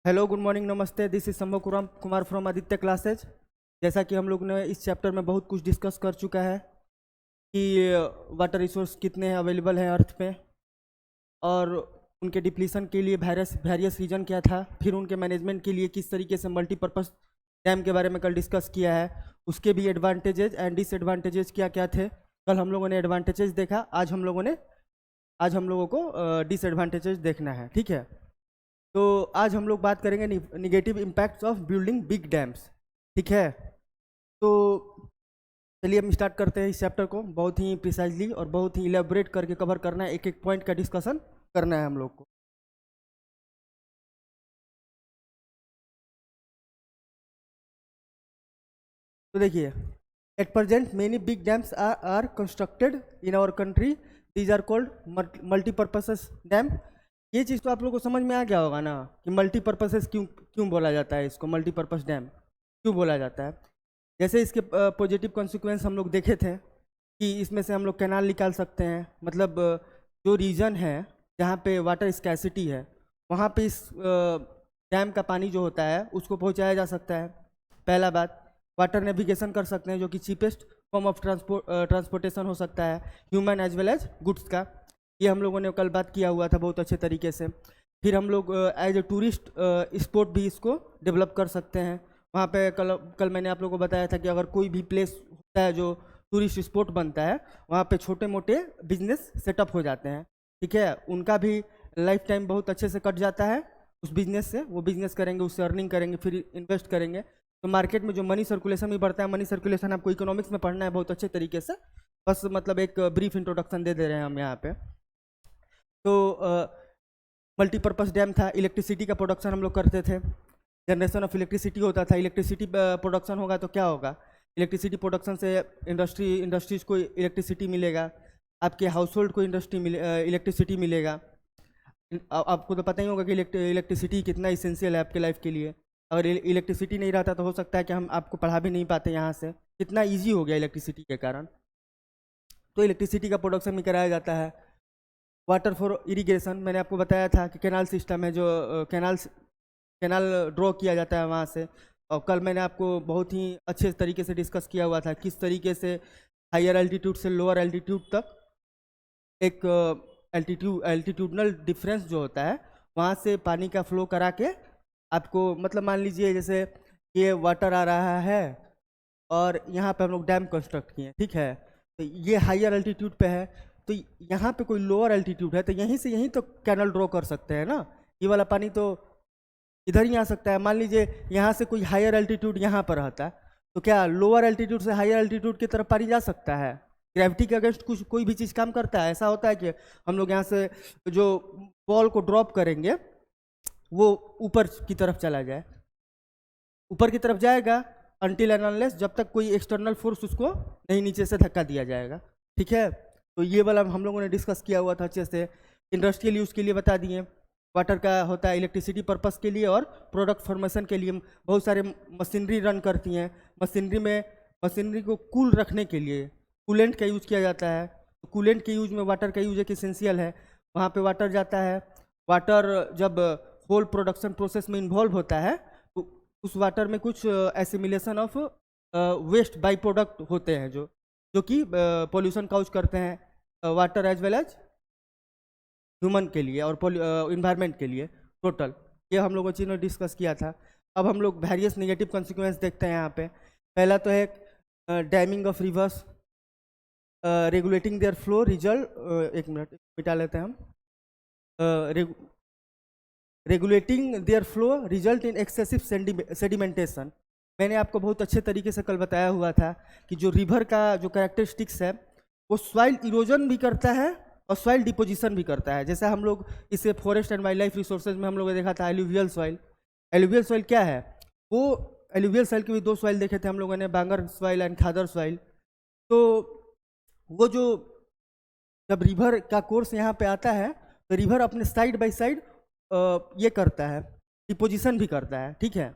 Hello, good morning, नमस्ते। This is संभव Kumar from Aditya classes. जैसा कि हम लोग ने इस चैप्टर में बहुत कुछ डिस्कस कर चुका है कि वाटर रिसोर्स कितने अवेलेबल हैं अर्थ पे, और उनके डिप्लीशन के लिए वेरियस रीजन क्या था, फिर उनके मैनेजमेंट के लिए किस तरीके से मल्टीपर्पज़ डैम के बारे में कल डिस्कस किया है। उसके भी एडवांटेजेस एंड डिसएडवांटेजेस क्या क्या थे। कल हम लोगों ने एडवांटेजेस देखा, आज हम लोगों को डिसएडवांटेजेस देखना है। ठीक है, तो आज हम लोग बात करेंगे negative impacts of building big dams. ठीक है, तो चलिए हम स्टार्ट करते हैं इस चैप्टर को। बहुत ही प्रिसाइजली और बहुत ही इलेबोरेट करके कवर करना है, एक एक पॉइंट का डिस्कशन करना है हम लोग को। तो देखिए, at present many big dams are constructed in our country. These are called multipurposes dam. ये चीज़ तो आप लोगों को समझ में आ गया होगा ना कि मल्टीपर्पसेस क्यों क्यों बोला जाता है, इसको मल्टीपर्पस डैम क्यों बोला जाता है। जैसे इसके पॉजिटिव कॉन्सिक्वेंस हम लोग देखे थे कि इसमें से हम लोग कैनाल निकाल सकते हैं। मतलब जो रीजन है जहाँ पे वाटर स्कैसिटी है, वहाँ पे इस डैम का पानी जो होता है उसको पहुँचाया जा सकता है। पहला बात, वाटर नेविगेशन कर सकते हैं, जो कि चीपेस्ट फॉर्म ऑफ ट्रांसपोर्टेशन हो सकता है, human as well as goods का। ये हम लोगों ने कल बात किया हुआ था बहुत अच्छे तरीके से। फिर हम लोग एज ए टूरिस्ट स्पॉट भी इसको डेवलप कर सकते हैं। वहाँ पे कल मैंने आप लोगों को बताया था कि अगर कोई भी प्लेस होता है जो टूरिस्ट स्पॉट बनता है, वहाँ पे छोटे मोटे बिजनेस सेटअप हो जाते हैं। ठीक है, उनका भी लाइफ टाइम बहुत अच्छे से कट जाता है उस बिजनेस से। वो बिजनेस करेंगे, उससे अर्निंग करेंगे, फिर इन्वेस्ट करेंगे, तो मार्केट में जो मनी सर्कुलेशन भी बढ़ता है। मनी सर्कुलेशन आपको इकोनॉमिक्स में पढ़ना है बहुत अच्छे तरीके से, बस मतलब एक ब्रीफ इंट्रोडक्शन दे दे रहे हैं हम यहाँ पे। तो मल्टीपर्पज़ डैम था, इलेक्ट्रिसिटी का प्रोडक्शन हम लोग करते थे, जनरेशन ऑफ इलेक्ट्रिसिटी होता था। इलेक्ट्रिसिटी प्रोडक्शन होगा तो क्या होगा, इलेक्ट्रिसिटी प्रोडक्शन से इंडस्ट्रीज़ को इलेक्ट्रिसिटी मिलेगा, आपके हाउस होल्ड को इलेक्ट्रिसिटी मिलेगा। आपको तो पता ही होगा कि इलेक्ट्रिसिटी कितना इसेंशियल है आपके लाइफ के लिए। अगर इलेक्ट्रिसिटी नहीं रहता तो हो सकता है कि हम आपको पढ़ा भी नहीं पाते यहाँ से। कितना ईजी हो गया इलेक्ट्रिसिटी के कारण। तो इलेक्ट्रिसिटी का प्रोडक्शन भी कराया जाता है। वाटर फॉर इरिगेशन, मैंने आपको बताया था कि कैनाल सिस्टम है, जो कैनाल ड्रॉ किया जाता है वहाँ से। और कल मैंने आपको बहुत ही अच्छे तरीके से डिस्कस किया हुआ था किस तरीके से हायर एल्टीट्यूड से लोअर एल्टीट्यूड तक एक एल्टीट्यूडनल डिफरेंस जो होता है, वहाँ से पानी का फ्लो करा के आपको, मतलब मान लीजिए जैसे ये वाटर आ रहा है और यहाँ पे हम लोग डैम कंस्ट्रक्ट किए, ठीक है, तो ये हायर एल्टीट्यूड पे है, तो यहाँ पे कोई लोअर एल्टीट्यूड है तो यहीं से यहीं तो कैनल ड्रॉ कर सकते हैं ना। ये वाला पानी तो इधर ही आ सकता है। मान लीजिए यहाँ से कोई हायर एल्टीट्यूड यहाँ पर रहता है, तो क्या लोअर एल्टीट्यूड से हायर एल्टीट्यूड की तरफ पानी जा सकता है? ग्रेविटी के अगेंस्ट कुछ कोई भी चीज़ काम करता है? ऐसा होता है कि हम लोग यहाँ से जो बॉल को ड्रॉप करेंगे वो ऊपर की तरफ चला जाए, ऊपर की तरफ जाएगा अनटिल एंड अनलेस, जब तक कोई एक्सटर्नल फोर्स उसको नहीं नीचे से धक्का दिया जाएगा। ठीक है, तो ये वाला हम लोगों ने डिस्कस किया हुआ था अच्छे से। इंडस्ट्रियल यूज़ के लिए बता दिए, वाटर का होता है इलेक्ट्रिसिटी पर्पस के लिए और प्रोडक्ट फॉर्मेशन के लिए। बहुत सारे मशीनरी रन करती हैं, मशीनरी को कूल रखने के लिए कूलेंट का यूज़ किया जाता है। तो कूलेंट के यूज में वाटर का यूज एक इसेंशियल है। वहाँ पे वाटर जाता है, वाटर जब होल प्रोडक्शन प्रोसेस में इन्वॉल्व होता है तो उस वाटर में कुछ assimilation of waste by product होते हैं जो जो कि पोल्यूशन काउज करते हैं water as well as human के लिए और इन्वायरमेंट के लिए टोटल। ये हम लोगों चीज़ ने डिस्कस किया था। अब हम लोग वेरियस नेगेटिव कॉन्सिक्वेंस देखते हैं यहाँ पे। पहला तो है damming of rivers, regulating their flow result, एक मिनट मिटा लेते हैं हम। Regulating their flow result in excessive sedimentation. मैंने आपको बहुत अच्छे तरीके से कल बताया हुआ था कि जो रिवर का जो कैरेक्टरिस्टिक्स है वो सॉइल इरोजन भी करता है और सॉइल डिपोजिशन भी करता है। जैसे हम लोग इसे forest and wild life resources में हम लोगों ने देखा था एलुवियल सॉइल। एलुवियल सॉइल क्या है? वो एलुवियल सॉइल के भी दो सॉइल देखे थे हम लोगों ने, बांगर सॉइल एंड खादर सॉइल। तो वो जो जब रिवर का कोर्स यहाँ पे आता है तो रिवर अपने साइड बाय साइड ये करता है, डिपोजिशन भी करता है। ठीक है,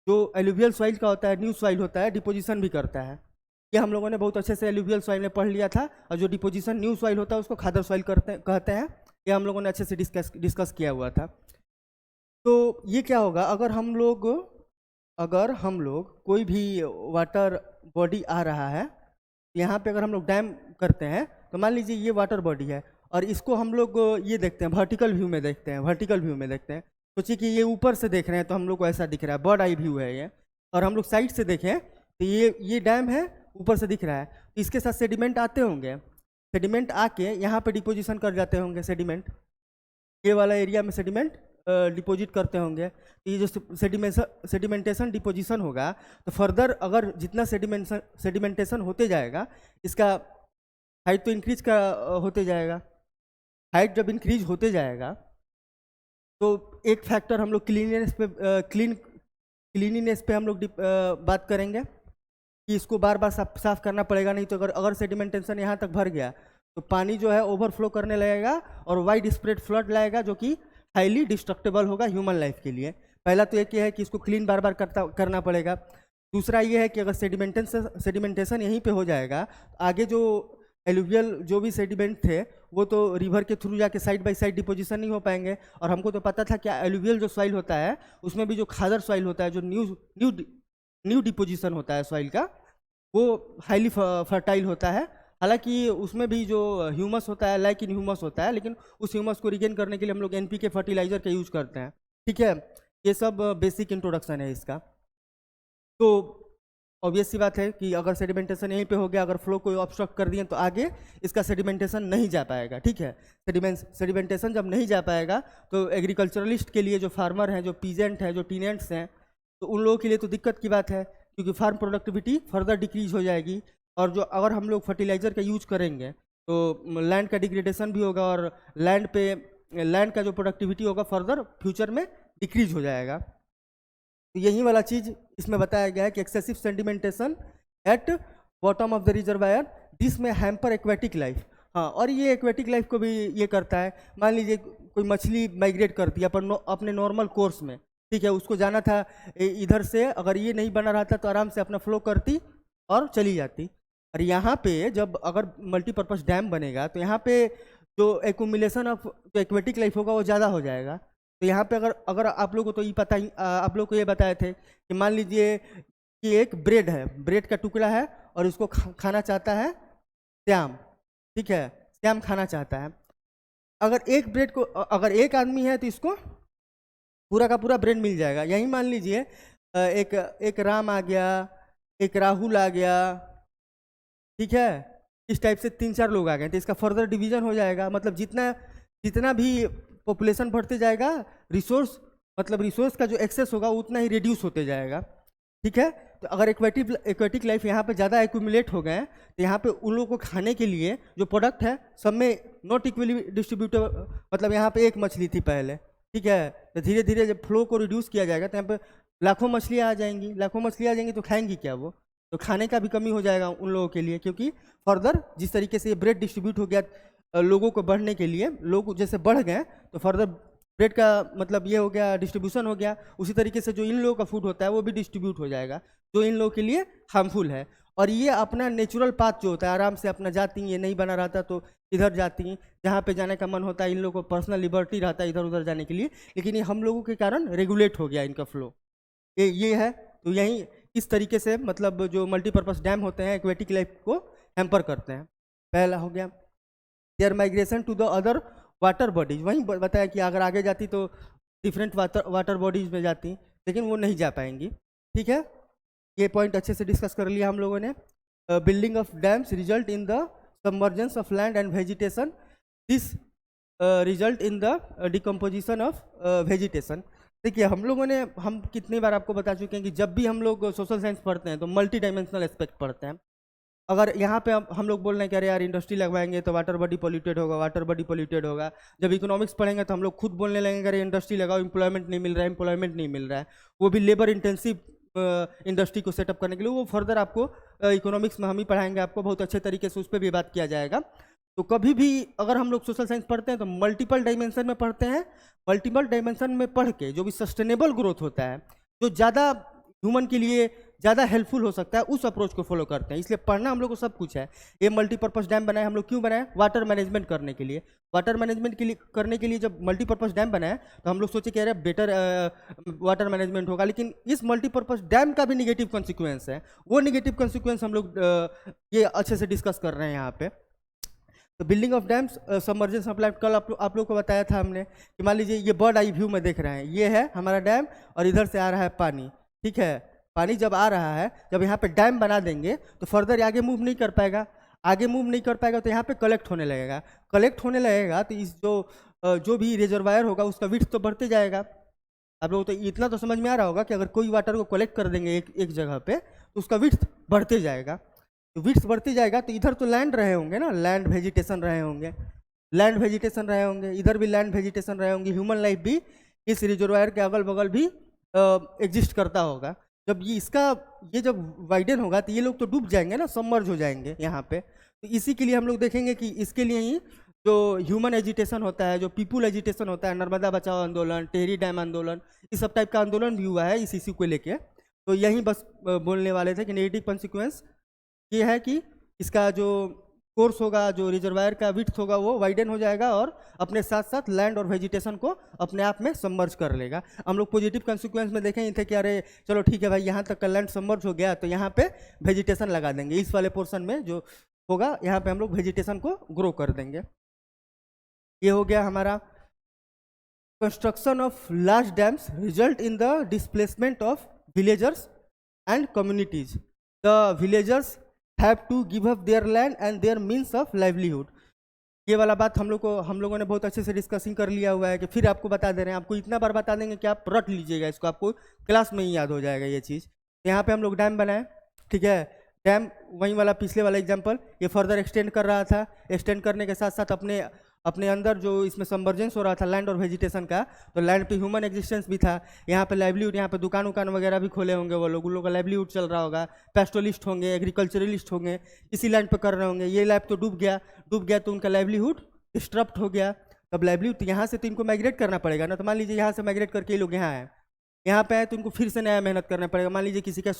जो एलुवियल सॉइल का होता है न्यू सॉइल होता है, डिपोजिशन भी करता है। ये हम लोगों ने बहुत अच्छे से एलुवियल सॉइल में पढ़ लिया था। और जो डिपोजिशन न्यू सॉइल होता है उसको खादर सॉइल कहते हैं। ये हम लोगों ने अच्छे से डिस्कस किया हुआ था। तो ये क्या होगा, अगर हम लोग कोई भी वाटर बॉडी आ रहा है, यहाँ पे अगर हम लोग डैम करते हैं तो मान लीजिए ये वाटर बॉडी है और इसको हम लोग ये देखते हैं वर्टिकल व्यू में देखते हैं, सोचिए कि ये ऊपर से देख रहे हैं तो हम लोग को ऐसा दिख रहा है, बर्ड आई व्यू है ये। और हम लोग साइड से देखें तो ये डैम है, ऊपर से दिख रहा है। तो इसके साथ सेडिमेंट आते होंगे, सेडिमेंट आके यहाँ पे डिपोजिशन कर जाते होंगे, सेडिमेंट ये वाला एरिया में सेडिमेंट डिपॉजिट करते होंगे। तो ये जो सेडिमेंटेशन डिपोजिशन होगा तो फर्दर अगर जितना सेडिमेंटेशन होते जाएगा, इसका हाइट तो इंक्रीज का होते जाएगा। हाइट जब इंक्रीज होते जाएगा तो एक फैक्टर हम लोग क्लीनिनेस पे हम लोग बात करेंगे कि इसको बार बार साफ करना पड़ेगा। नहीं तो अगर सेडिमेंटेशन यहाँ तक भर गया तो पानी जो है ओवरफ्लो करने लगेगा और वाइड स्प्रेड फ्लड लाएगा, जो कि हाईली डिस्ट्रक्टेबल होगा ह्यूमन लाइफ के लिए। पहला तो एक ये है कि इसको क्लीन बार बार करना पड़ेगा। दूसरा ये है कि अगर सेडिमेंटेशन यहीं पे हो जाएगा, आगे जो एलुवियल जो भी सेडिमेंट थे वो तो रिवर के थ्रू जाके साइड बाय साइड डिपोजिशन नहीं हो पाएंगे। और हमको तो पता था कि एलुवियल जो सॉइल होता है उसमें भी जो खादर सॉइल होता है, जो न्यू डिपोजिशन होता है सॉइल का, वो हाईली फर्टाइल होता है। हालांकि उसमें भी जो ह्यूमस होता है लाइक इन ह्यूमस होता है, लेकिन उस ह्यूमस को रिगेन करने के लिए हम लोग एनपीके फर्टिलाइजर का यूज करते हैं। ठीक है, ये सब बेसिक इंट्रोडक्शन है इसका। तो ऑब्वियस सी बात है कि अगर सेडिमेंटेशन यहीं पे हो गया, अगर फ्लो को ऑब्स्ट्रक्ट कर दिए तो आगे इसका सेडिमेंटेशन नहीं जा पाएगा। ठीक है, सेडिमेंटेशन जब नहीं जा पाएगा तो एग्रीकल्चरलिस्ट के लिए, जो फार्मर हैं, जो पीजेंट हैं, जो टीनेंट्स हैं, तो उन लोगों के लिए तो दिक्कत की बात है, क्योंकि फार्म प्रोडक्टिविटी फर्दर डिक्रीज हो जाएगी। और जो अगर हम लोग फर्टिलाइजर का यूज करेंगे तो लैंड का डिग्रेडेशन भी होगा और लैंड का जो प्रोडक्टिविटी होगा फर्दर फ्यूचर में डिक्रीज हो जाएगा। तो यही वाला चीज इसमें बताया गया है कि excessive sedimentation at bottom of the reservoir, this में हैम्पर एक्वेटिक लाइफ। हाँ, और ये एक्वेटिक लाइफ को भी ये करता है। मान लीजिए कोई मछली माइग्रेट करती है अपने नॉर्मल कोर्स में, ठीक है, उसको जाना था इधर से, अगर ये नहीं बना रहता तो आराम से अपना फ्लो करती और चली जाती। और यहाँ पे जब अगर मल्टीपर्पज डैम बनेगा तो यहाँ पे जो एक्यूमुलेशन ऑफ जो एक्वेटिक लाइफ होगा वो ज़्यादा हो जाएगा। तो यहाँ पे अगर आप लोगों को तो ये पता ही, आप लोग को ये बताए थे कि मान लीजिए कि एक ब्रेड है, ब्रेड का टुकड़ा है और उसको खाना चाहता है श्याम। ठीक है, श्याम खाना चाहता है। अगर एक आदमी है तो इसको पूरा का पूरा ब्रेड मिल जाएगा। यही मान लीजिए एक राम आ गया, एक राहुल आ गया, ठीक है, इस टाइप से 3-4 लोग आ गए तो इसका फर्दर डिवीजन हो जाएगा। मतलब जितना भी पॉपुलेशन बढ़ते जाएगा, रिसोर्स का जो एक्सेस होगा उतना ही रिड्यूस होते जाएगा। ठीक है, तो अगर एक्वेटिक लाइफ यहाँ पे ज़्यादा एक्यूमुलेट हो गए तो यहाँ पे उन लोगों को खाने के लिए जो प्रोडक्ट है सब में नॉट इक्वली डिस्ट्रीब्यूटेबल। मतलब यहाँ पे एक मछली थी पहले, ठीक है, तो धीरे धीरे जब फ्लो को रिड्यूस किया जाएगा तो यहाँ पे लाखों मछलियाँ आ जाएंगी तो खाएंगी क्या वो? तो खाने का भी कमी हो जाएगा उन लोगों के लिए, क्योंकि फर्दर जिस तरीके से ये ब्रेड डिस्ट्रीब्यूट हो गया लोगों को बढ़ने के लिए, लोग जैसे बढ़ गए तो फर्दर ब्रेड का मतलब ये हो गया, डिस्ट्रीब्यूशन हो गया। उसी तरीके से जो इन लोगों का फूड होता है वो भी डिस्ट्रीब्यूट हो जाएगा, जो इन लोगों के लिए हार्मफुल है। और ये अपना नेचुरल पाथ जो होता है आराम से अपना जाती, ये नहीं बना रहता तो इधर जाती, जहाँ पे जाने का मन होता है। इन लोगों को पर्सनल लिबर्टी रहता है इधर उधर जाने के लिए, लेकिन ये हम लोगों के कारण रेगुलेट हो गया इनका फ्लो, ये है। तो यही इस तरीके से मतलब जो मल्टीपर्पज डैम होते हैं एक्वेटिक लाइफ को हैम्पर करते हैं। पहला हो गया their migration to the other water bodies. वहीं बताया कि अगर आगे जाती तो डिफरेंट वाटर बॉडीज में जाती, लेकिन वो नहीं जा पाएंगी। ठीक है, ये पॉइंट अच्छे से डिस्कस कर लिया हम लोगों ने। Building of dams result in the submergence of land and vegetation, this result in the decomposition of vegetation. देखिए हम कितनी बार आपको बता चुके हैं कि जब भी हम लोग सोशल साइंस पढ़ते हैं तो मल्टी डायमेंशनल एस्पेक्ट पढ़ते हैं। अगर यहाँ पे हम लोग बोल रहे हैं कि अरे यार इंडस्ट्री लगवाएंगे तो वाटर बॉडी पोल्यूटेड होगा, जब इकोनॉमिक्स पढ़ेंगे तो हम लोग खुद बोलने लगेंगे अरे इंडस्ट्री लगाओ, एम्प्लॉयमेंट नहीं मिल रहा है, वो भी लेबर इंटेंसिव इंडस्ट्री को सेटअप करने के लिए। वो फर्दर आपको इकोनॉमिक्स में हम ही पढ़ाएंगे, आपको बहुत अच्छे तरीके से उस पर भी बात किया जाएगा। तो कभी भी अगर हम लोग सोशल साइंस पढ़ते हैं तो मल्टीपल डायमेंशन में पढ़ते हैं। मल्टीपल डायमेंशन में पढ़ के जो भी सस्टेनेबल ग्रोथ होता है, जो ज़्यादा ह्यूमन के लिए ज़्यादा हेल्पफुल हो सकता है, उस अप्रोच को फॉलो करते हैं। इसलिए पढ़ना हम लोग को सब कुछ है। ये मल्टीपर्पज़ डैम बनाए हम लोग क्यों बनाए? वाटर मैनेजमेंट करने के लिए। वाटर मैनेजमेंट के लिए करने के लिए जब मल्टीपर्पज़ डैम बनाए तो हम लोग सोचे कि अरे बेटर वाटर मैनेजमेंट होगा, लेकिन इस मल्टीपर्पज़ डैम का भी निगेटिव कॉन्सिक्वेंस है। वो निगेटिव कॉन्सिक्वेंस हम लोग ये अच्छे से डिस्कस कर रहे हैं यहाँ पे। तो building of dams, submergence apply, कल आप लोग को बताया था हमने कि मान लीजिए ये बर्ड आई व्यू में देख रहे हैं, ये है हमारा डैम और इधर से आ रहा है पानी, ठीक है। पानी जब आ रहा है, जब यहाँ पे डैम बना देंगे तो फर्दर आगे मूव नहीं कर पाएगा। आगे मूव नहीं कर पाएगा तो यहाँ पे कलेक्ट होने लगेगा। कलेक्ट होने लगेगा तो इस जो भी रिजर्वायर होगा उसका विड्थ तो बढ़ते जाएगा। आप लोगों को तो इतना तो समझ में आ रहा होगा कि अगर कोई वाटर को कलेक्ट कर देंगे एक जगह पे तो उसका विड्थ बढ़ते जाएगा। तो विड्थ बढ़ते जाएगा तो इधर तो लैंड रहे होंगे ना, लैंड वेजिटेशन रहे होंगे, लैंड वेजिटेशन रहे होंगे, इधर भी लैंड वेजिटेशन रहे होंगे। ह्यूमन लाइफ भी इस रिजर्वायर के अगल बगल भी एग्जिस्ट करता होगा। जब ये जब वाइडन होगा तो ये लोग तो डूब जाएंगे ना, सबमर्ज हो जाएंगे यहाँ पे। तो इसी के लिए हम लोग देखेंगे कि इसके लिए ही जो ह्यूमन एजिटेशन होता है, जो पीपुल एजिटेशन होता है, नर्मदा बचाओ आंदोलन, टेहरी डैम आंदोलन, इस सब टाइप का आंदोलन भी हुआ है इस इश्यू को लेके। तो यही बस बोलने वाले थे कि नेगेटिव कॉन्सिक्वेंस ये है कि इसका जो कोर्स होगा, जो रिजर्वायर का विड्थ होगा वो वाइडन हो जाएगा और अपने साथ साथ लैंड और वेजिटेशन को अपने आप में सबमर्ज कर लेगा। हम लोग पॉजिटिव कॉन्सिक्वेंस में देखें थे कि अरे चलो ठीक है भाई, यहाँ तक का लैंड सबमर्ज हो गया तो यहाँ पे वेजिटेशन लगा देंगे, इस वाले पोर्शन में जो होगा यहाँ पे हम लोग वेजिटेशन को ग्रो कर देंगे। ये हो गया हमारा construction of large dams result in the displacement of villagers and communities. The villagers have to give up their land and their means of livelihood. ये वाला बात हम लोगों ने बहुत अच्छे से डिस्कसिंग कर लिया हुआ है कि फिर आपको बता दे रहे हैं, आपको इतना बार बता देंगे कि आप रट लीजिएगा इसको, आपको क्लास में ही याद हो जाएगा ये चीज़। यहाँ पे हम लोग डैम बनाए, ठीक है। डैम वही वाला पिछले वाला एग्जाम्पल, ये फर्दर एक्सटेंड कर रहा था। एक्सटेंड करने के साथ साथ अपने अंदर जो इसमें सबमर्जेंस हो रहा था लैंड और वेजिटेशन का, तो लैंड पे ह्यूमन एग्जिस्टेंस भी था। यहाँ पे लाइवलीहुड, यहाँ पे दुकान उकान वगैरह भी खोले होंगे वो लोग, उन लोगों का लाइवलीहुड चल रहा होगा। पेस्टोलिस्ट होंगे, एग्रीकल्चरलिस्ट होंगे, इसी लैंड पे कर रहे होंगे। ये लैंड तो डूब गया तो उनका लाइवलीहुड डिस्टर्ब हो गया। तब लाइवलीहुड तो यहाँ से तो इनको माइग्रेट करना पड़ेगा ना। तो मान लीजिए यहाँ से माइग्रेट करके ये लोग यहाँ पे आए तो उनको फिर से नया मेहनत करना पड़ेगा। मान लीजिए किसी का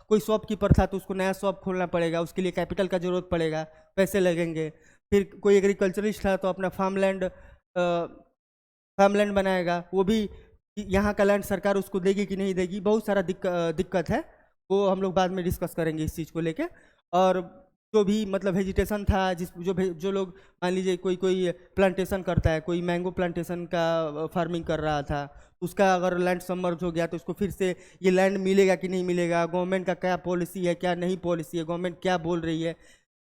कोई शॉपकीपर था तो उसको नया शॉप खोलना पड़ेगा, उसके लिए कैपिटल का जरूरत पड़ेगा, पैसे लगेंगे। फिर कोई एग्रीकल्चरिस्ट था तो अपना फार्मलैंड बनाएगा, वो भी यहाँ का लैंड सरकार उसको देगी कि नहीं देगी, बहुत सारा दिक्कत है। वो हम लोग बाद में डिस्कस करेंगे इस चीज़ को लेके। और जो भी मतलब वेजिटेशन था, जो लोग मान लीजिए कोई प्लांटेशन करता है, कोई मैंगो प्लांटेशन का फार्मिंग कर रहा था, उसका अगर लैंड सबमर्ज हो गया तो उसको फिर से ये लैंड मिलेगा कि नहीं मिलेगा, गवर्नमेंट का क्या पॉलिसी है, क्या नहीं पॉलिसी है, गवर्नमेंट क्या बोल रही है।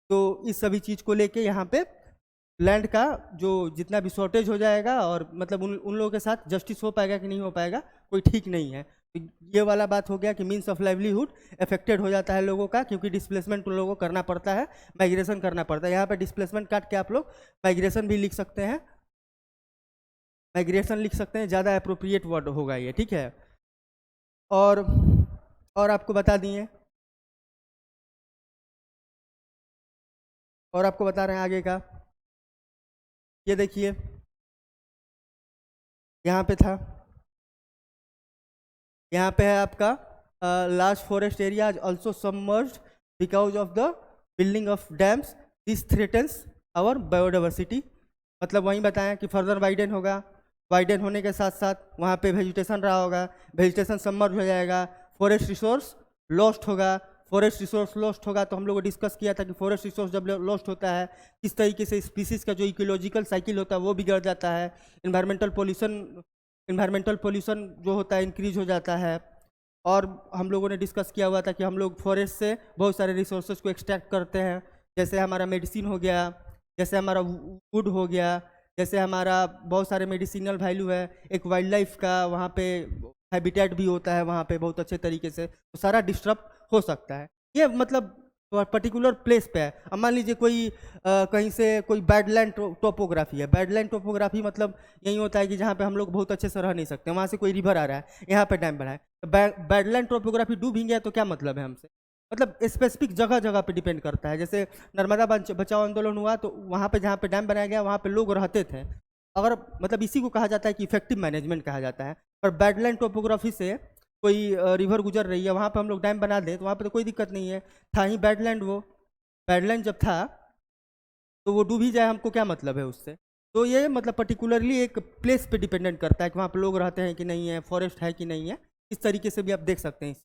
तो इस सभी चीज़ को लेके यहाँ पे लैंड का जो जितना भी शॉर्टेज हो जाएगा और मतलब उन लोगों के साथ जस्टिस हो पाएगा कि नहीं हो पाएगा, कोई ठीक नहीं है। तो ये वाला बात हो गया कि मीन्स ऑफ लाइवलीहुड अफेक्टेड हो जाता है लोगों का, क्योंकि डिस्प्लेसमेंट उन लोगों को करना पड़ता है, माइग्रेशन करना पड़ता है। यहाँ पे डिस्प्लेसमेंट काट के आप लोग माइग्रेशन भी लिख सकते हैं, माइग्रेशन लिख सकते हैं, ज़्यादा अप्रोप्रिएट वर्ड होगा ये, ठीक है। और आपको बता दिए, और आपको बता रहे हैं आगे का। ये देखिए यहाँ पे था, यहाँ पे है आपका large forest area also submerged because of the building of dams, this threatens our biodiversity. मतलब वहीं बताएं कि फर्दर वाइडन होगा, वाइडन होने के साथ साथ वहाँ पे वेजिटेशन रहा होगा, वेजिटेशन सबमर्ज हो जाएगा, फॉरेस्ट रिसोर्स लॉस्ट होगा। फॉरेस्ट रिसोर्स लॉस्ट होगा तो हम लोग को डिस्कस किया था कि फॉरेस्ट रिसोर्स जब लॉस्ट होता है किस तरीके से स्पीसीज का जो इकोलॉजिकल साइकिल होता है वो बिगड़ जाता है, इन्वायरमेंटल पोल्यूशन जो होता है इंक्रीज हो जाता है। और हम लोगों ने डिस्कस किया हुआ था कि हम लोग फॉरेस्ट से बहुत सारे रिसोर्सेज को एक्सट्रैक्ट करते हैं, जैसे हमारा मेडिसिन हो गया, जैसे हमारा वुड हो गया, जैसे हमारा बहुत सारे मेडिसिनल वैल्यू है, एक वाइल्ड लाइफ का वहाँ पे हैबिटेट भी होता है वहाँ पे बहुत अच्छे तरीके से, तो सारा डिस्टर्ब हो सकता है। ये मतलब पर्टिकुलर प्लेस पे है। अब मान लीजिए कोई कहीं से कोई बैडलैंड टोपोग्राफी है, बैडलैंड टोपोग्राफी मतलब यही होता है कि जहाँ पे हम लोग बहुत अच्छे से रह नहीं सकते, वहाँ से कोई रिवर आ रहा है, यहाँ पे डैम बना है, तो बैडलैंड टोपोग्राफी डूब ही गया तो क्या मतलब है हमसे, मतलब स्पेसिफिक जगह जगह पे डिपेंड करता है। जैसे नर्मदा बचाओ आंदोलन हुआ तो वहाँ पे जहाँ पे डैम बनाया गया वहाँ पे लोग रहते थे, अगर मतलब इसी को कहा जाता है कि इफेक्टिव मैनेजमेंट कहा जाता है। पर बैडलैंड टोपोग्राफी से कोई रिवर गुजर रही है, वहाँ पे हम लोग डैम बना दें तो वहाँ पे तो कोई दिक्कत नहीं है। था ही बैडलैंड, वो बैडलैंड जब था तो वो डूब ही जाए, हमको क्या मतलब है उससे। तो ये मतलब पर्टिकुलरली एक प्लेस पे डिपेंडेंट करता है कि वहाँ पे लोग रहते हैं कि नहीं है, फॉरेस्ट है कि नहीं है, इस तरीके से भी आप देख सकते हैं।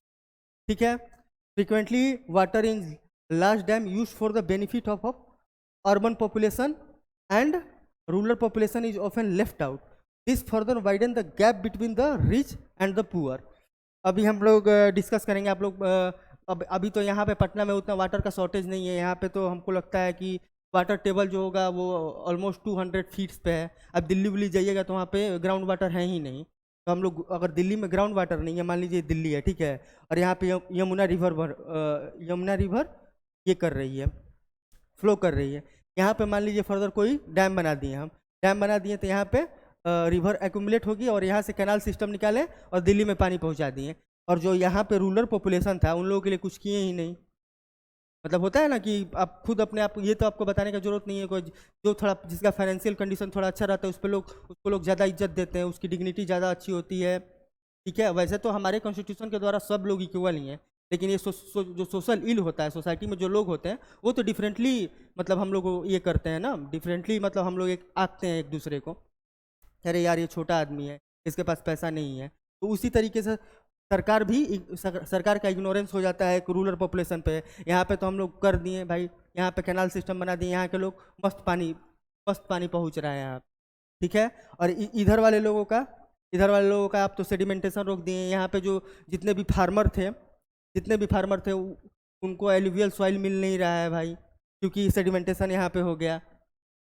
ठीक है। Frequently water in large dam use for the benefit of urban population and rural population is often left out. This further widen the gap between the rich and the poor. अभी हम लोग डिस्कस करेंगे, आप लोग अब अभी तो यहाँ पे पटना में उतना वाटर का शॉर्टेज नहीं है, यहाँ पे तो हमको लगता है कि वाटर टेबल जो होगा वो ऑलमोस्ट 200 फीट्स पे है। अब दिल्ली विल्ली जाइएगा तो वहाँ पे ग्राउंड वाटर है ही नहीं। तो हम लोग अगर दिल्ली में ग्राउंड वाटर नहीं है, मान लीजिए दिल्ली है, ठीक है, और यहाँ पे यमुना रिवर ये कर रही है, फ्लो कर रही है। यहाँ पे मान लीजिए फर्दर कोई डैम बना दिए, हम डैम बना दिए तो यहाँ पे रिवर एक्यूमुलेट होगी और यहाँ से कैनाल सिस्टम निकाले और दिल्ली में पानी पहुँचा दिए। और जो यहाँ पे रूरल पॉपुलेशन था उन लोगों के लिए कुछ किए ही नहीं। मतलब होता है ना कि आप खुद अपने आप, ये तो आपको बताने का जरूरत नहीं है, कोई जो थोड़ा जिसका फाइनेंशियल कंडीशन थोड़ा अच्छा रहता है उस पर लोग, उसको लोग ज़्यादा इज्जत देते हैं, उसकी डिग्निटी ज़्यादा अच्छी होती है। ठीक है, वैसे तो हमारे कॉन्स्टिट्यूशन के द्वारा सब लोग इक्वल ही हैं, लेकिन ये जो सोशल इल होता है, सोसाइटी में जो लोग होते हैं वो तो डिफरेंटली, मतलब हम लोग ये करते हैं ना डिफरेंटली, मतलब हम लोग एक आंकते हैं एक दूसरे को, अरे यार ये छोटा आदमी है, इसके पास पैसा नहीं है। तो उसी तरीके से सरकार का इग्नोरेंस हो जाता है एक रूरल पॉपुलेशन पे। यहाँ पे तो हम लोग कर दिए भाई, यहाँ पे कैनाल सिस्टम बना दिए, यहाँ के लोग मस्त पानी पहुँच रहा है यहाँ। ठीक है। और इधर वाले लोगों का आप तो सेडिमेंटेशन रोक दिए। यहाँ पे जो जितने भी फार्मर थे उनको एलुवियल सॉइल मिल नहीं रहा है भाई, क्योंकि सेडिमेंटेशन यहाँ पे हो गया।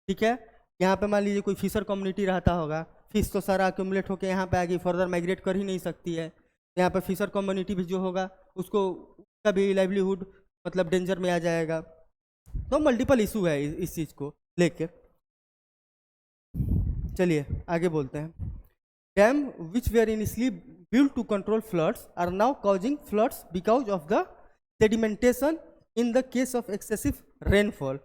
ठीक है। यहाँ पे मान लीजिए कोई फिशर कम्युनिटी रहता होगा, फिश तो सारा अक्यूमुलेट होकर यहाँ पे आगे फर्दर माइग्रेट कर ही नहीं सकती है। यहाँ पे फिशर कम्युनिटी भी जो होगा उसको, उसका भी लाइवलीहुड मतलब डेंजर में आ जाएगा। तो मल्टीपल इशू है इस चीज़ को लेके। चलिए आगे बोलते हैं। Dam which were initially built to control floods are now causing floods because of the sedimentation in the case of excessive rainfall.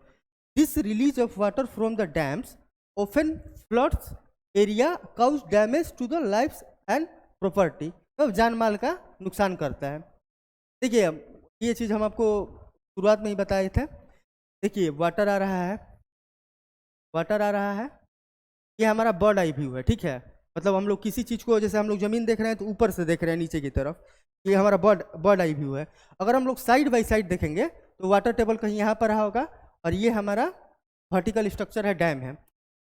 This release of water from the dams often floods area, cause damage to the lives and property. तो जान माल का नुकसान करता है। देखिए ये चीज़ हम आपको शुरुआत में ही बताए थे। देखिए वाटर आ रहा है, ये हमारा बर्ड आई व्यू है। ठीक है, मतलब हम लोग किसी चीज़ को, जैसे हम लोग ज़मीन देख रहे हैं तो ऊपर से देख रहे हैं नीचे की तरफ, ये हमारा बर्ड आई व्यू है। अगर हम लोग साइड बाय साइड देखेंगे तो वाटर टेबल कहीं यहाँ पर रहा होगा और ये हमारा वर्टिकल स्ट्रक्चर है, डैम है।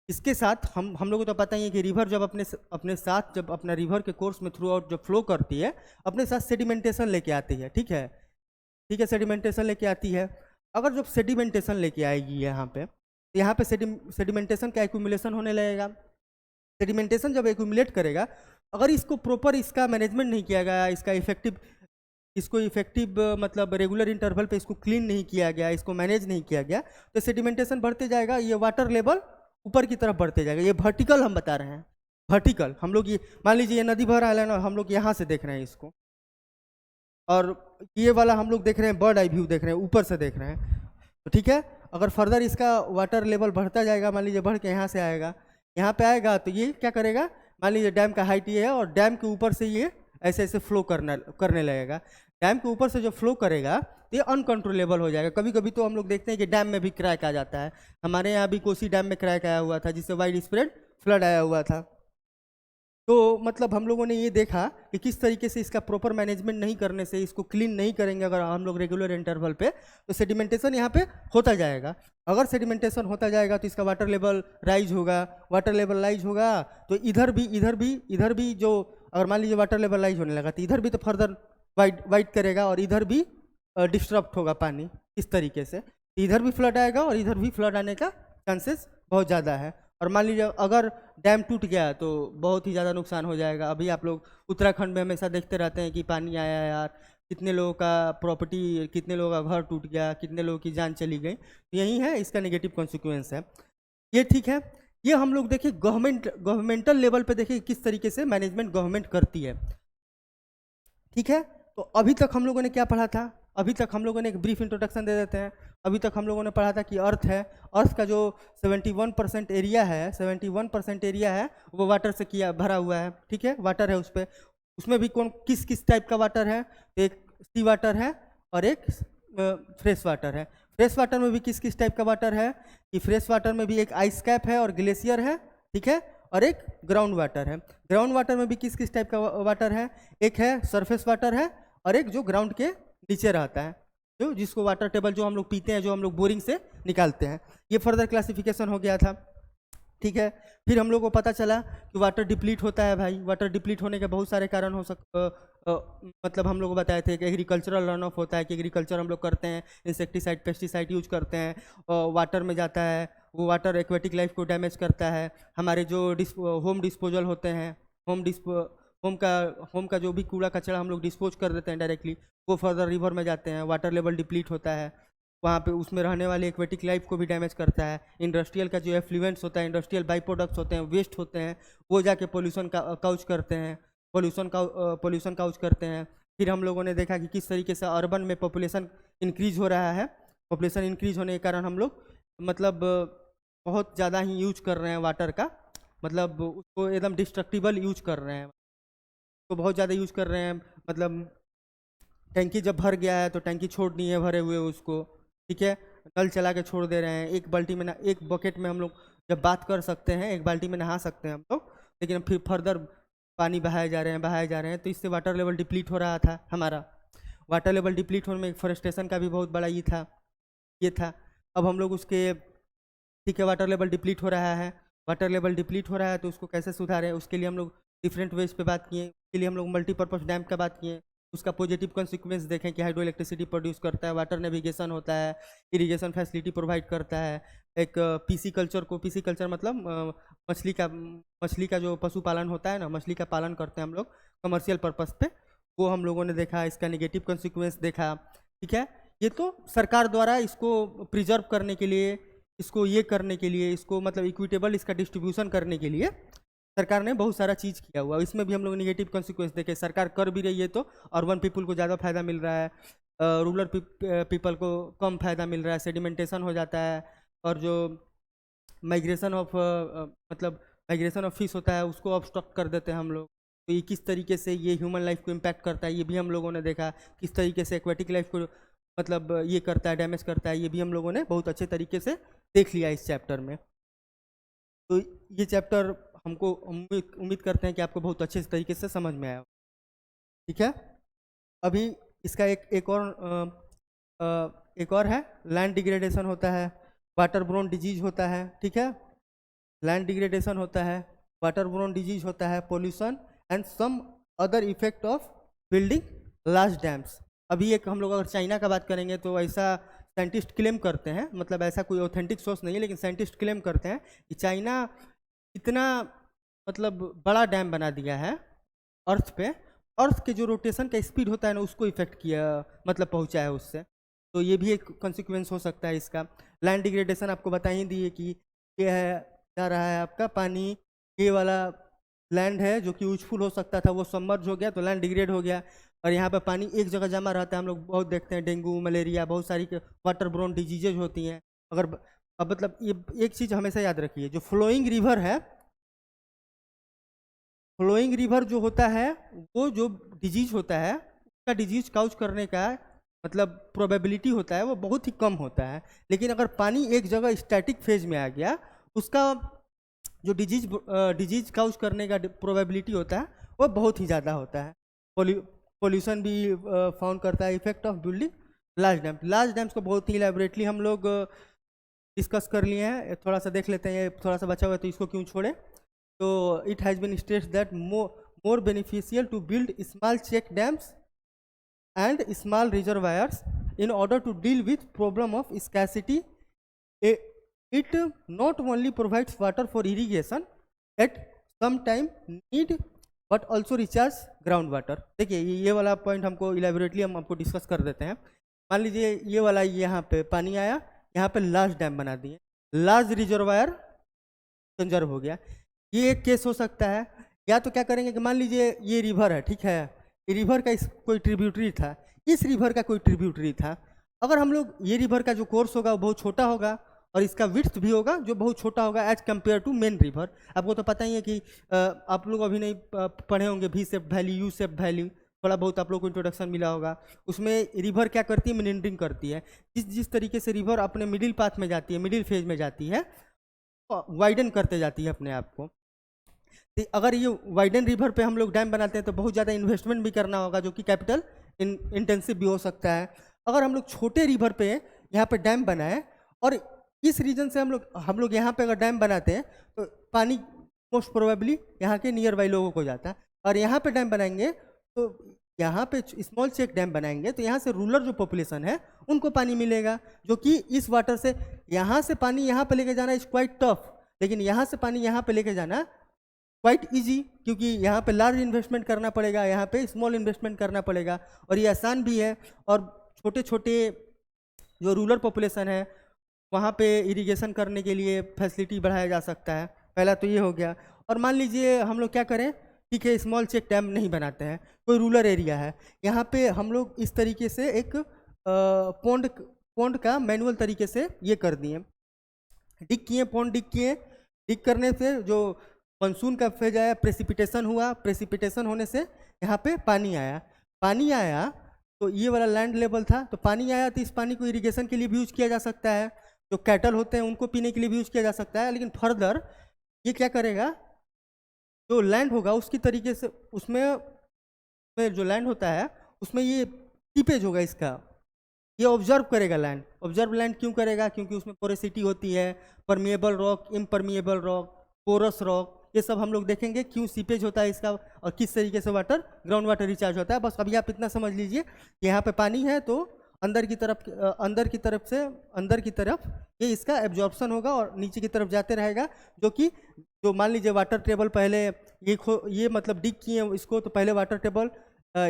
इसके साथ हम लोगों को तो पता ही है कि रिवर जब अपने साथ, जब अपना रिवर के कोर्स में थ्रू आउट जब फ्लो करती है, अपने साथ सेडिमेंटेशन लेके आती है। ठीक है, सेडिमेंटेशन लेके आती है। अगर जब सेडिमेंटेशन लेके आएगी यहाँ पे, तो यहाँ पे सेडिमेंटेशन का एक्यूमुलेशन होने लगेगा। सेडिमेंटेशन जब एक्यूमुलेट करेगा, अगर इसको प्रॉपर इसका मैनेजमेंट नहीं किया गया, इसको इफेक्टिव मतलब रेगुलर इंटरवल पे इसको क्लीन नहीं किया गया, इसको मैनेज नहीं किया गया, तो सेडिमेंटेशन बढ़ते जाएगा, ये वाटर लेवल ऊपर की तरफ बढ़ते जाएगा। ये वर्टिकल हम बता रहे हैं, वर्टिकल। हम लोग ये मान लीजिए ये नदी बह रहा है ना, हम लोग यहाँ से देख रहे हैं इसको, और ये वाला हम लोग देख रहे हैं बर्ड आई व्यू देख रहे हैं, ऊपर से देख रहे हैं। तो ठीक है, अगर फर्दर इसका वाटर लेवल बढ़ता जाएगा, मान लीजिए बढ़ के यहाँ से आएगा, यहाँ पे आएगा, तो ये क्या करेगा, मान लीजिए डैम का हाइट ये है और डैम के ऊपर से ये ऐसे ऐसे फ्लो करने लगेगा। डैम के ऊपर से जो फ्लो करेगा तो ये अनकंट्रोलेबल हो जाएगा। कभी कभी तो हम लोग देखते हैं कि डैम में भी क्रैक आ जाता है। हमारे यहाँ भी कोसी डैम में क्रैक आया हुआ था, जिससे वाइड स्प्रेड फ्लड आया हुआ था। तो मतलब हम लोगों ने ये देखा कि किस तरीके से इसका प्रॉपर मैनेजमेंट नहीं करने से, इसको क्लीन नहीं करेंगे अगर हम लोग रेगुलर इंटरवल पे, तो सेडिमेंटेशन यहाँ पे होता जाएगा। अगर सेडिमेंटेशन होता जाएगा तो इसका वाटर लेवल राइज होगा, तो इधर भी जो, अगर मान लीजिए वाटर लेवल राइज होने लगा तो इधर भी तो फर्दर वाइड करेगा और इधर भी डिस्टर्ब होगा पानी। इस तरीके से इधर भी फ्लड आएगा और इधर भी फ्लड आने का चांसेस बहुत ज़्यादा है। और मान लीजिए अगर डैम टूट गया तो बहुत ही ज़्यादा नुकसान हो जाएगा। अभी आप लोग उत्तराखंड में हमेशा देखते रहते हैं कि पानी आया यार, कितने लोगों का प्रॉपर्टी, कितने लोगों का घर टूट गया, कितने लोगों की जान चली गई। तो यही है, इसका नेगेटिव कॉन्सिक्वेंस है ये। ठीक है, ये हम लोग देखिए गवर्नमेंटल लेवल पे देखिए किस तरीके से मैनेजमेंट गवर्नमेंट करती है। ठीक है, तो अभी तक हम लोगों ने क्या पढ़ा था, अभी तक हम लोगों ने एक ब्रीफ इंट्रोडक्शन दे देते हैं। अभी तक हम लोगों ने पढ़ा था कि अर्थ है, अर्थ का जो 71% एरिया है, 71% एरिया है वो वाटर से भरा हुआ है। ठीक है, वाटर है उस पर। उसमें भी कौन किस किस टाइप का वाटर है, तो एक सी वाटर है और एक फ्रेश वाटर है। फ्रेश वाटर में भी किस किस टाइप का वाटर है, कि फ्रेश वाटर में भी एक आइस कैप है और ग्लेशियर है, ठीक है, और एक ग्राउंड वाटर है। ग्राउंड वाटर में भी किस किस टाइप का वाटर है, एक है सरफेस वाटर है और एक जो ग्राउंड के नीचे रहता है, जो जिसको वाटर टेबल जो हम लोग पीते हैं, जो हम लोग बोरिंग से निकालते हैं। ये फर्दर क्लासिफिकेशन हो गया था, ठीक है। फिर हम लोग को पता चला कि वाटर डिप्लीट होता है भाई। वाटर डिप्लीट होने के बहुत सारे कारण हो मतलब हम लोग को बताए थे कि एग्रीकल्चरल रन ऑफ होता है, कि एग्रीकल्चर हम लोग करते हैं, इंसेक्टिसाइड पेस्टिसाइड यूज करते हैं, और वाटर में जाता है, वो वाटर एक्वेटिक लाइफ को डैमेज करता है। हमारे जो होम डिस्पोजल होते हैं, होम का जो भी कूड़ा कचरा हम लोग डिस्पोज कर देते हैं डायरेक्टली, वो फर्दर रिवर में जाते हैं, वाटर लेवल डिप्लीट होता है, वहाँ पे उसमें रहने वाले एक्वेटिक लाइफ को भी डैमेज करता है। इंडस्ट्रियल का जो एफ्लुएंट्स होता है, इंडस्ट्रियल बाई प्रोडक्ट्स होते हैं, वेस्ट होते हैं, वो जाके पोल्यूशन का काउज करते हैं, पोल्यूशन काउज करते हैं। फिर हम लोगों ने देखा कि किस तरीके से अर्बन में पॉपुलेशन इंक्रीज हो रहा है। पॉपुलेशन इंक्रीज होने के कारण हम लोग मतलब बहुत ज़्यादा ही यूज कर रहे हैं वाटर का, मतलब उसको एकदम डिस्ट्रक्टिबल यूज कर रहे हैं, तो बहुत ज़्यादा यूज कर रहे हैं। मतलब टैंकी जब भर गया है तो टैंकी छोड़नी है भरे हुए उसको, ठीक है, नल चला के छोड़ दे रहे हैं। एक बाल्टी में एक बकेट में हम लोग जब बात कर सकते हैं, एक बाल्टी में नहा सकते हैं हम लोग, लेकिन फिर फर्दर पानी बहाए जा रहे हैं, तो इससे वाटर लेवल डिप्लीट हो रहा था हमारा। वाटर लेवल डिप्लीट होने में फॉरेस्टेशन का भी बहुत बड़ा ये था। अब हम लोग उसके, ठीक है, वाटर लेवल डिप्लीट हो रहा है, वाटर लेवल डिप्लीट हो रहा है तो उसको कैसे सुधारें, उसके लिए हम लोग डिफरेंट वेज पे बात किए। उसके लिए हम लोग मल्टीपर्पज़ डैम का बात किए, उसका पॉजिटिव कॉन्सिक्वेंस देखें कि हाइड्रो इलेक्ट्रिसिटी प्रोड्यूस करता है, वाटर नेविगेशन होता है, इरिगेशन फैसिलिटी प्रोवाइड करता है। एक पीसी कल्चर मतलब मछली का जो पशुपालन होता है ना, मछली का पालन करते हैं हम लोग कमर्शियल पर्पस पे, वो हम लोगों ने देखा, इसका नेगेटिव कॉन्सिक्वेंस देखा, ठीक है। ये तो सरकार द्वारा इसको प्रिजर्व करने के लिए, इसको ये करने के लिए, इसको मतलब इक्विटेबल इसका डिस्ट्रीब्यूशन करने के लिए सरकार ने बहुत सारा चीज़ किया हुआ। इसमें भी हम लोग नेगेटिव कॉन्सिक्वेंस देखे, सरकार कर भी रही है तो अर्बन पीपल को ज़्यादा फायदा मिल रहा है, रूरल पीपल को कम फायदा मिल रहा है, सेडिमेंटेशन हो जाता है, और जो migration of migration of fish होता है उसको ऑब्स्ट्रक्ट कर देते हैं हम लोग। तो ये किस तरीके से ये ह्यूमन लाइफ को इम्पैक्ट करता है, ये भी हम लोगों ने देखा। किस तरीके से एक्वेटिक लाइफ को मतलब ये करता है, डैमेज करता है, ये भी हम लोगों ने बहुत अच्छे तरीके से देख लिया इस चैप्टर में। तो ये चैप्टर हमको उम्मीद करते हैं कि आपको बहुत अच्छे तरीके से समझ में आया, ठीक है। अभी इसका एक और है, लैंड डिग्रेडेशन होता है, वाटर बोर्न डिजीज होता है, ठीक है। लैंड डिग्रेडेशन होता है, वाटर बोर्न डिजीज होता है, pollution and some other effect of building large dams. अभी एक हम लोग अगर चाइना का बात करेंगे तो ऐसा साइंटिस्ट क्लेम करते हैं, मतलब ऐसा कोई ऑथेंटिक सोर्स नहीं है, लेकिन साइंटिस्ट क्लेम करते हैं कि चाइना इतना मतलब बड़ा डैम बना दिया है अर्थ पे, अर्थ के जो रोटेशन का स्पीड होता है ना उसको इफेक्ट किया, मतलब पहुंचा है उससे। तो ये भी एक कॉन्सिक्वेंस हो सकता है इसका। लैंड डिग्रेडेशन आपको बता ही दिए कि ये है, जा रहा है आपका पानी, ये वाला लैंड है जो कि यूजफुल हो सकता था वो सबमर्ज हो गया तो लैंड डिग्रेड हो गया, और यहाँ पर पानी एक जगह जमा रहता है। हम लोग बहुत देखते हैं डेंगू, मलेरिया, बहुत सारी वाटर बोर्न डिजीजेज होती हैं। अगर अब मतलब ये एक चीज़ हमेशा याद रखिए, जो फ्लोइंग रिवर है, फ्लोइंग रिवर जो होता है वो जो डिजीज होता है उसका डिजीज काउज करने का मतलब प्रोबेबिलिटी होता है वो बहुत ही कम होता है। लेकिन अगर पानी एक जगह स्टैटिक फेज में आ गया, उसका जो डिजीज काउज करने का प्रोबेबिलिटी होता है वो बहुत ही ज़्यादा होता है। पोल्यूशन भी फाउंड करता है, effect of building large dams को बहुत ही इलेबोरेटली हम लोग डिस्कस कर लिए हैं। थोड़ा सा देख लेते हैं, ये थोड़ा सा बचा हुआ है तो इसको क्यों छोड़े। तो it has been states that more beneficial to build small check dams and small reservoirs in order to deal with problem of scarcity. It not only provides water for irrigation at some time need but also recharge ground water. देखिए ये वाला point हमको elaborately हम आपको discuss कर देते हैं। मान लीजिए ये वाला यहाँ पे पानी आया, यहाँ पे लार्ज डैम बना दिए, लार्ज रिजर्वायर कंजर्व हो गया। ये एक केस हो सकता है। या तो क्या करेंगे कि मान लीजिए ये रिवर है, ठीक है, रिवर का कोई ट्रिब्यूटरी था, इस रिवर का कोई ट्रिब्यूटरी था। अगर हम लोग ये रिवर का जो कोर्स होगा वो बहुत छोटा होगा और इसका विड्थ भी होगा जो बहुत छोटा होगा as compare to main river. आपको तो पता ही है कि आप लोग अभी नहीं पढ़े होंगे V shape valley, U shape valley, थोड़ा बहुत आप लोग को इंट्रोडक्शन मिला होगा। उसमें रिवर क्या करती है, मीनंडरिंग करती है। जिस तरीके से रिवर अपने मिडिल पाथ में जाती है, मिडिल फेज में जाती है, वाइडन करते जाती है अपने आप को। तो अगर ये वाइडन रिवर पे हम लोग डैम बनाते हैं तो बहुत ज़्यादा इन्वेस्टमेंट भी करना होगा, जो कि कैपिटल इंटेंसिव भी हो सकता है। अगर हम लोग छोटे रिवर पे यहाँ पे डैम बनाए और इस रीजन से हम लोग यहाँ पे अगर डैम बनाते हैं तो पानी मोस्ट प्रोबेबली यहाँ के नियर बाई लोगों को जाता है। और यहाँ पे डैम बनाएंगे तो यहाँ पे स्मॉल चेक डैम बनाएंगे तो यहाँ से रूरल जो पॉपुलेशन है उनको पानी मिलेगा, जो कि इस वाटर से यहाँ से पानी यहाँ पे लेके जाना इज क्वाइट टफ, लेकिन यहाँ से पानी यहाँ पे लेके जाना क्वाइट इजी, क्योंकि यहाँ पे लार्ज इन्वेस्टमेंट करना पड़ेगा, यहाँ पे स्मॉल इन्वेस्टमेंट करना पड़ेगा, और ये आसान भी है। और छोटे छोटे जो रूरल पॉपुलेशन है वहाँ पे इरिगेशन करने के लिए फैसिलिटी बढ़ाया जा सकता है। पहला तो ये हो गया। और मान लीजिए हम लोग क्या करें, ठीक है, स्मॉल चेक डैम नहीं बनाते हैं, कोई रूरल एरिया है, यहाँ पे हम लोग इस तरीके से एक पॉन्ड का मैनुअल तरीके से ये कर दिए, डिग किए, पॉन्ड डिग किए। डिग करने से जो मानसून का फेज आया, प्रेसिपिटेशन हुआ, प्रेसिपिटेशन होने से यहाँ पे पानी आया। पानी आया तो ये वाला लैंड लेवल था, तो पानी आया तो इस पानी को इरिगेशन के लिए भी यूज किया जा सकता है, जो कैटल होते हैं उनको पीने के लिए भी यूज किया जा सकता है। लेकिन फर्दर ये क्या करेगा, जो लैंड होगा उसकी तरीके से उसमें जो लैंड होता है उसमें ये टीपेज होगा इसका, ये ऑब्जर्व करेगा लैंड। ऑब्जर्व लैंड क्यों करेगा, क्योंकि उसमें पोरेसिटी होती है, permeable rock, impermeable rock, porous rock, ये सब हम लोग देखेंगे क्यों सीपेज होता है इसका और किस तरीके से वाटर ग्राउंड वाटर रिचार्ज होता है। बस अभी आप इतना समझ लीजिए कि यहाँ पे पानी है तो अंदर की तरफ ये इसका एब्जॉर्प्शन होगा और नीचे की तरफ जाते रहेगा, जो मान लीजिए वाटर टेबल पहले ये मतलब डिग किए इसको, तो पहले वाटर टेबल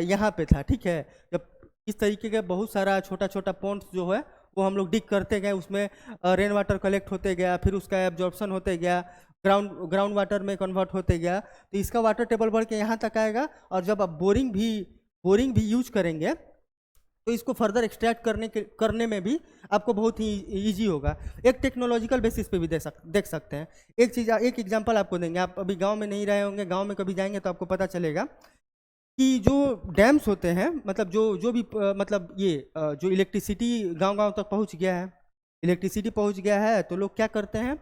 यहाँ पे था, ठीक है। जब इस तरीके का बहुत सारा छोटा छोटा पॉन्ड्स जो है वो हम लोग डिग करते गए, उसमें रेन वाटर कलेक्ट होते गया, फिर उसका एब्जॉर्प्शन होते गया, ग्राउंड वाटर में कन्वर्ट होते गया, तो इसका वाटर टेबल बढ़ के यहाँ तक आएगा। और जब आप बोरिंग भी यूज करेंगे तो इसको फर्दर एक्सट्रैक्ट करने में भी आपको बहुत ही इजी होगा। एक टेक्नोलॉजिकल बेसिस पे भी देख सकते हैं। एक एग्जांपल आपको देंगे, आप अभी गांव में नहीं रहे होंगे, गांव में कभी जाएंगे तो आपको पता चलेगा कि जो डैम्स होते हैं, मतलब जो भी मतलब ये जो इलेक्ट्रिसिटी गांव तक पहुंच गया है, इलेक्ट्रिसिटी पहुंच गया है, तो लोग क्या करते हैं,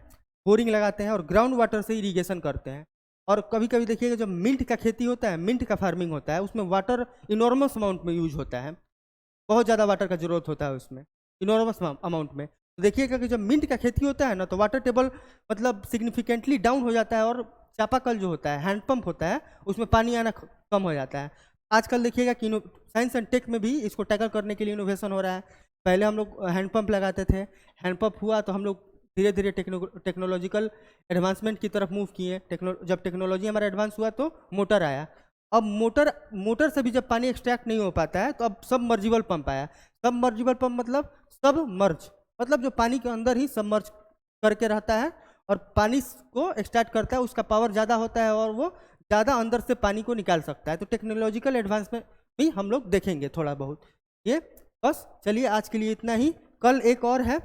बोरिंग लगाते हैं और ग्राउंड वाटर से इरीगेशन करते हैं। और कभी कभी देखिएगा जब मिंट का खेती होता है, मिंट का फार्मिंग होता है, उसमें वाटर इनॉर्मस अमाउंट में यूज होता है, बहुत ज़्यादा वाटर का जरूरत होता है उसमें, इनॉर्मस अमाउंट में। तो देखिएगा कि जब मिंट का खेती होता है ना, तो वाटर टेबल मतलब सिग्निफिकेंटली डाउन हो जाता है, और चापाकल जो होता है, हैंडपंप होता है, उसमें पानी आना कम हो जाता है। आजकल देखिएगा कि साइंस एंड टेक में भी इसको टैकल करने के लिए इनोवेशन हो रहा है। पहले हम लोग हैंडपंप लगाते थे, हैंडपंप हुआ तो हम लोग धीरे धीरे टेक्नोलॉजिकल एडवांसमेंट की तरफ मूव किए। जब टेक्नोलॉजी हमारा एडवांस हुआ तो मोटर आया। अब मोटर से भी जब पानी एक्सट्रैक्ट नहीं हो पाता है तो अब सबमर्जिबल पंप आया। सबमर्जिबल पंप मतलब सबमर्ज, मतलब जो पानी के अंदर ही सबमर्ज करके रहता है और पानी को एक्सट्रैक्ट करता है, उसका पावर ज़्यादा होता है और वो ज़्यादा अंदर से पानी को निकाल सकता है। तो टेक्नोलॉजिकल एडवांसमेंट भी हम लोग देखेंगे थोड़ा बहुत। ये बस चलिए आज के लिए इतना ही। कल एक और है,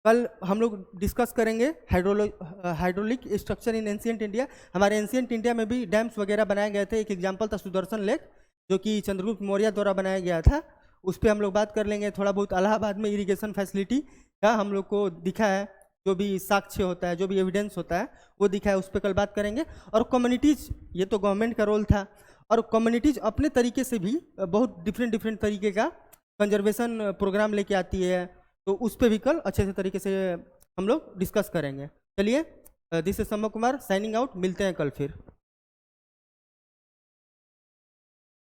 कल हम लोग डिस्कस करेंगे hydraulic structure in ancient India. हमारे एंशिएंट इंडिया में भी डैम्स वगैरह बनाए गए थे। एक एग्जांपल था सुदर्शन लेक, जो कि चंद्रगुप्त मौर्य द्वारा बनाया गया था, उस पर हम लोग बात कर लेंगे। थोड़ा बहुत इलाहाबाद में इरिगेशन फैसिलिटी का हम लोग को दिखा है, जो भी साक्ष्य होता है, जो भी एविडेंस होता है वो दिखा है, उस पर कल बात करेंगे। और कम्युनिटीज़, ये तो गवर्नमेंट का रोल था, और कम्युनिटीज़ अपने तरीके से भी बहुत डिफरेंट तरीके का कंजर्वेशन प्रोग्राम लेके आती है, तो उस पर भी कल अच्छे से तरीके से हम लोग डिस्कस करेंगे। चलिए, this is Sammo Kumar signing out, मिलते हैं कल फिर।